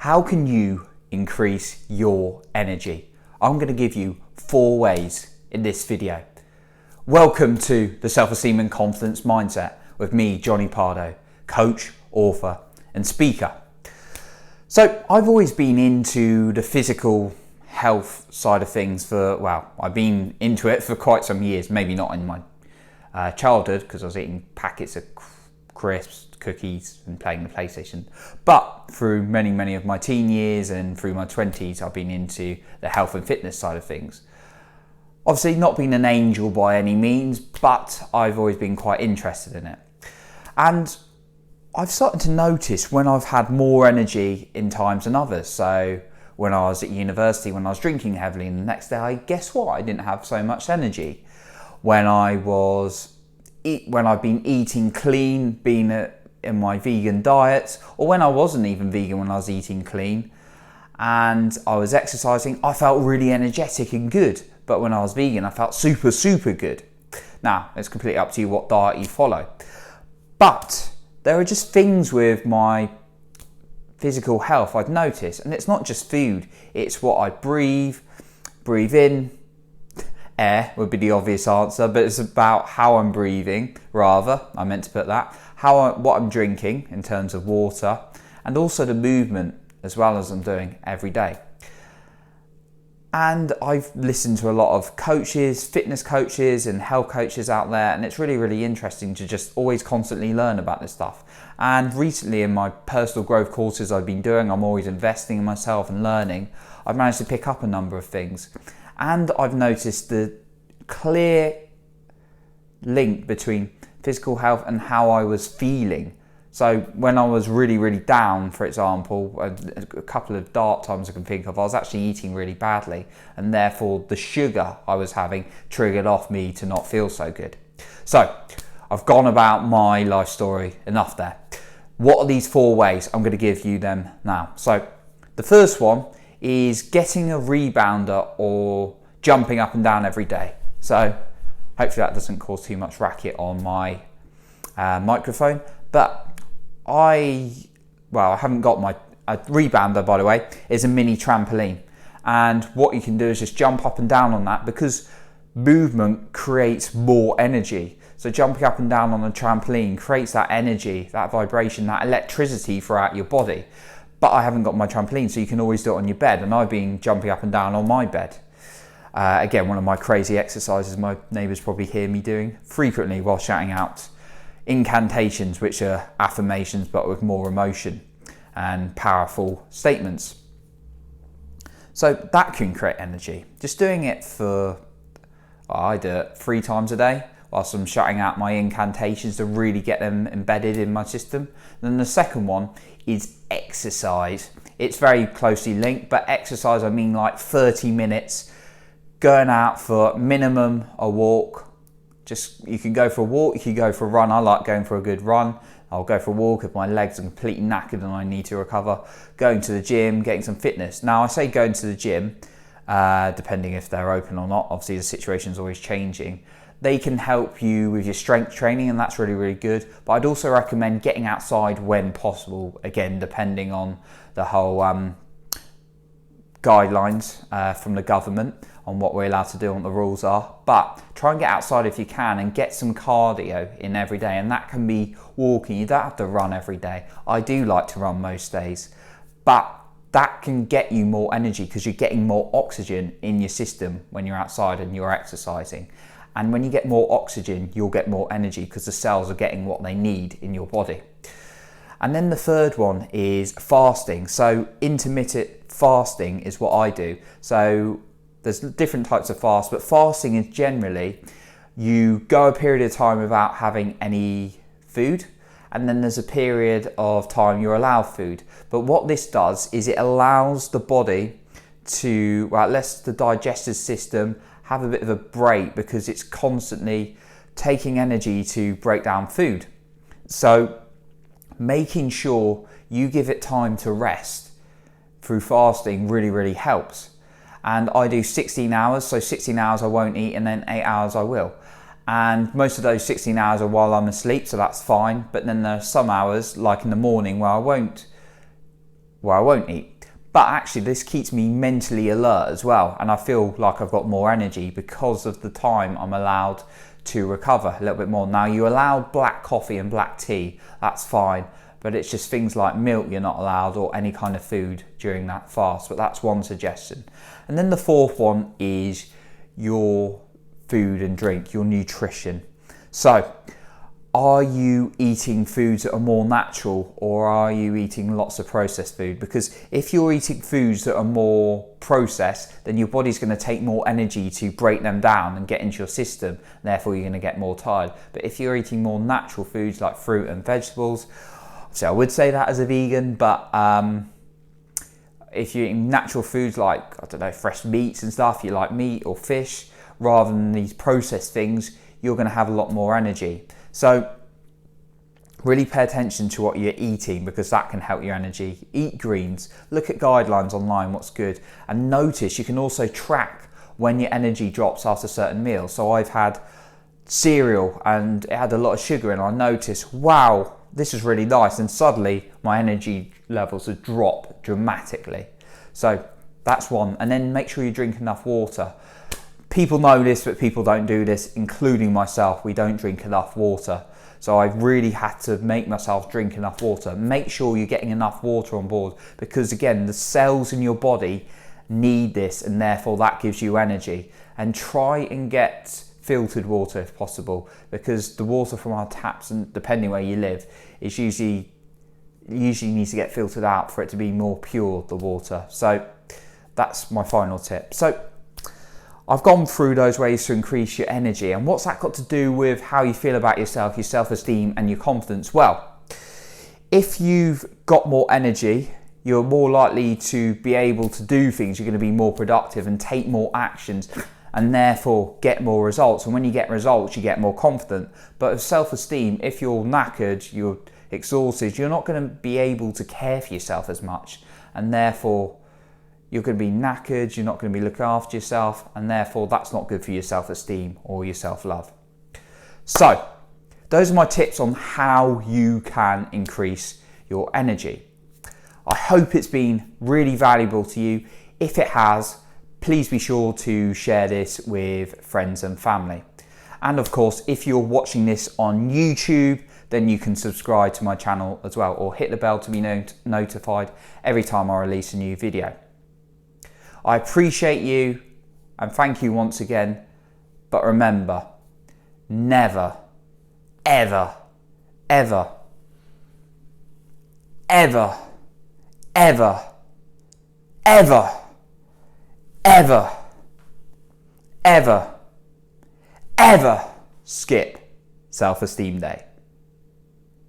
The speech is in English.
How can you increase your energy? I'm going to give you 4 ways in this video. Welcome to the Self-Esteem and Confidence Mindset with me, Johnny Pardo, coach, author and speaker. So I've always been into the physical health side of things I've been into it for quite some years, maybe not in my childhood because I was eating packets of crisps, cookies and playing the PlayStation, but through many of my teen years and through my 20s I've been into the health and fitness side of things. Obviously not been an angel by any means, but I've always been quite interested in it. And I've started to notice when I've had more energy in times than others. So when I was at university, when I was drinking heavily, and the next day, guess what? I didn't have so much energy. When I've been eating clean, in my vegan diet, or when I wasn't even vegan, when I was eating clean and I was exercising, I felt really energetic and good. But when I was vegan, I felt super good. Now, it's completely up to you what diet you follow. But there are just things with my physical health I've noticed, and it's not just food, it's what I breathe in. Air would be the obvious answer, but it's about how I'm breathing, I meant to put that, what I'm drinking in terms of water, and also the movement as well as I'm doing every day. And I've listened to a lot of coaches, fitness coaches and health coaches out there, and it's really interesting to just always constantly learn about this stuff. And recently in my personal growth courses I've been doing, I'm always investing in myself and learning, I've managed to pick up a number of things. And I've noticed the clear link between physical health and how I was feeling. So when I was really down, for example, a couple of dark times I can think of, I was actually eating really badly, and therefore the sugar I was having triggered off me to not feel so good. So I've gone about my life story, enough there. What are these 4 ways? I'm going to give you them now. So the first one is getting a rebounder or jumping up and down every day. So hopefully that doesn't cause too much racket on my microphone, but I haven't got a rebounder, by the way, is a mini trampoline. And what you can do is just jump up and down on that, because movement creates more energy. So jumping up and down on a trampoline creates that energy, that vibration, that electricity throughout your body. But I haven't got my trampoline, so you can always do it on your bed. And I've been jumping up and down on my bed. Again, one of my crazy exercises my neighbours probably hear me doing frequently while shouting out incantations, which are affirmations but with more emotion and powerful statements. So that can create energy. Just doing it I do it 3 times a day whilst I'm shouting out my incantations to really get them embedded in my system. And then the second one is exercise. It's very closely linked, but exercise, I mean like 30 minutes, going out for minimum a walk. You can go for a walk, you can go for a run. I like going for a good run. I'll go for a walk if my legs are completely knackered and I need to recover. Going to the gym, getting some fitness. Now I say going to the gym, depending if they're open or not. Obviously the situation's always changing. They can help you with your strength training, and that's really good. But I'd also recommend getting outside when possible, again, depending on the whole guidelines from the government on what we're allowed to do and what the rules are. But try and get outside if you can and get some cardio in every day, and that can be walking. You don't have to run every day. I do like to run most days, but that can get you more energy because you're getting more oxygen in your system when you're outside and you're exercising. And when you get more oxygen, you'll get more energy because the cells are getting what they need in your body. And then the third one is fasting. So intermittent fasting is what I do. So there's different types of fast, but fasting is generally you go a period of time without having any food, and then there's a period of time you're allowed food. But what this does is it allows the body to, it lets the digestive system have a bit of a break because it's constantly taking energy to break down food. So making sure you give it time to rest through fasting really helps. And I do 16 hours, so 16 hours I won't eat and then 8 hours I will. And most of those 16 hours are while I'm asleep, so that's fine. But then there are some hours, like in the morning, where I won't eat. But actually this keeps me mentally alert as well, and I feel like I've got more energy because of the time I'm allowed to recover a little bit more. Now, you allow black coffee and black tea, that's fine, but it's just things like milk you're not allowed, or any kind of food during that fast. But that's one suggestion. And then the fourth one is your food and drink, your nutrition. So are you eating foods that are more natural, or are you eating lots of processed food? Because if you're eating foods that are more processed, then your body's going to take more energy to break them down and get into your system, and therefore you're going to get more tired. But if you're eating more natural foods like fruit and vegetables, so I would say that as a vegan, but if you're eating natural foods like, I don't know, fresh meats and stuff, you like meat or fish, rather than these processed things, you're going to have a lot more energy. So really pay attention to what you're eating, because that can help your energy. Eat greens, look at guidelines online, what's good, and notice you can also track when your energy drops after certain meals. So I've had cereal and it had a lot of sugar, and I noticed, wow, this is really nice, and suddenly my energy levels have dropped dramatically. So that's one. And then make sure you drink enough water. People know this, but people don't do this, including myself. We don't drink enough water. So I've really had to make myself drink enough water. Make sure you're getting enough water on board, because again, the cells in your body need this, and therefore that gives you energy. And try and get filtered water if possible, because the water from our taps, and depending where you live, is usually needs to get filtered out for it to be more pure, the water. So that's my final tip. So I've gone through those ways to increase your energy, and what's that got to do with how you feel about yourself, your self-esteem and your confidence? Well, if you've got more energy, you're more likely to be able to do things, you're going to be more productive and take more actions, and therefore get more results. And when you get results, you get more confident. But with self-esteem, if you're knackered, you're exhausted, you're not going to be able to care for yourself as much, and therefore you're going to be knackered, you're not going to be looking after yourself, and therefore that's not good for your self-esteem or your self-love. So those are my tips on how you can increase your energy. I hope it's been really valuable to you. If it has, please be sure to share this with friends and family. And of course, if you're watching this on YouTube, then you can subscribe to my channel as well, or hit the bell to be notified every time I release a new video. I appreciate you and thank you once again, but remember, never, ever, ever, ever, ever, ever, ever, ever, ever skip Self-Esteem Day.